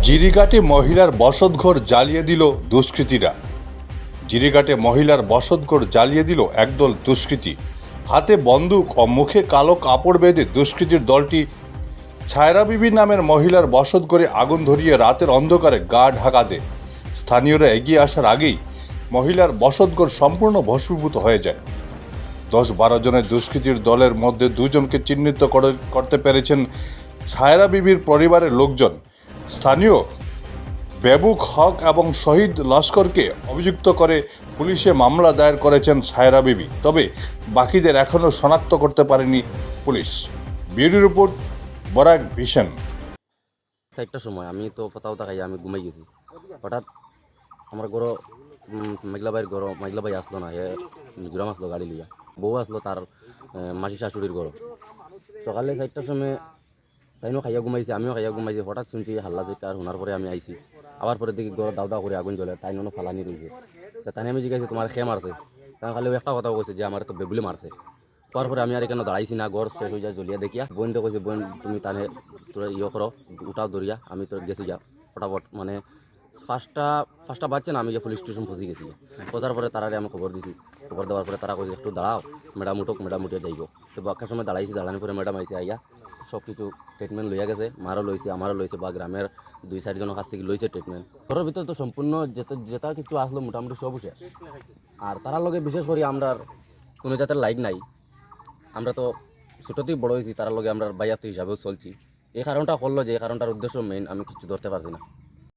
জিরিঘাটে মহিলার বসতঘর জ্বালিয়ে দিল দুষ্কৃতীরা। জিরিঘাটে মহিলার বসতঘর জ্বালিয়ে দিল একদল দুষ্কৃতী। হাতে বন্দুক ও মুখে কালো কাপড় বেঁধে দুষ্কৃতীর দলটি ছায়রা বিবি নামের মহিলার বসতঘরে আগুন ধরিয়ে রাতের অন্ধকারে গা ঢাকা দেয়। স্থানীয়রা এগিয়ে আসার আগেই মহিলার বসতঘর সম্পূর্ণ ভস্মীভূত হয়ে যায়। 10-12 জনের দুষ্কৃতীর দলের মধ্যে দুজনকে চিহ্নিত করতে পেরেছেন ছায়রা বিবির পরিবারের লোকজন। স্থানীয় বেবুক হক এবং শহীদ লস্করকে অভিযুক্ত করে পুলিশে মামলা দায়ের করেছেন ছায়রা বিবি। তবে বাকিদের এখনও শনাক্ত করতে পারেনি পুলিশ। Bureau report, Barak Vision. 4টার সময় আমি তো কোথাও খাই আমি ঘুমাই গেছি। হঠাৎ আমার ঘর মাইগলা ভাই আসলো না, এ মিজোরাম আসলো গাড়ি লইয়া, বউ আসলো তার মাসি শাশুড়ির ঘর। সকালে 4টার সময় তাইও খাইয়া ঘুমাইছি, আমিও খাইয়া ঘুমাইছি। হঠাৎ শুনছি হাল্লা চিৎকার, শোনার পরে আমি আইছি। আবার পরে দেখি ঘর দাও দাও করে আগুন জ্বলে, তাই নো ফালানি রয়েছে। তাই আমি জিজ্ঞাসি তোমার খেয়ে মারছে? তাই খালি একটা কথা কইছে যে আমার তো বেগুলি মারছে। তারপরে আমি আর এখানে দাঁড়াইছি না, ঘর শেষ হয়ে যায় জ্বলিয়া দেখিয়া বোন তো কইছে বোন তুমি তানে তোরা করো, উঠাও দরিয়া। আমি তো গেছি যা ফটাফট, মানে ফার্স্টটা বাচ্চা না, আমি যে পুলিশ স্টেশন ফসি গেছি। পৌঁছার পরে তারারে আমি খবর দিছি। খবর দেওয়ার পরে তারা কইছে একটু দাঁড়াও, ম্যাডাম উঠিয়ে যাইব। তো বাক্কার সময় দাঁড়াইছি, দাঁড়ানোর পরে ম্যাডাম আইসে আইয়া সব কিছু ট্রিটমেন্ট লইয়া গেছে। মারও লইছে, আমারও লইছে, বা গ্রামের 2-4 জনের কাছ থেকে লইছে ট্রিটমেন্ট। ঘরের ভিতরে তো সম্পূর্ণ যেটা কিছু আসলো মোটামুটি সব শেষ। আর তারার লগে বিশেষ করে আমরা কোনো জাতের লাইক নাই। আমরা তো ছোটোতেই বড় হয়েছি, তার লগে আমরা বাইয়াত হিসাবেও চলছি। এই কারণটা করলো যে এই কারণটার উদ্দেশ্য মেইন আমি কিছু ধরতে পারছি না।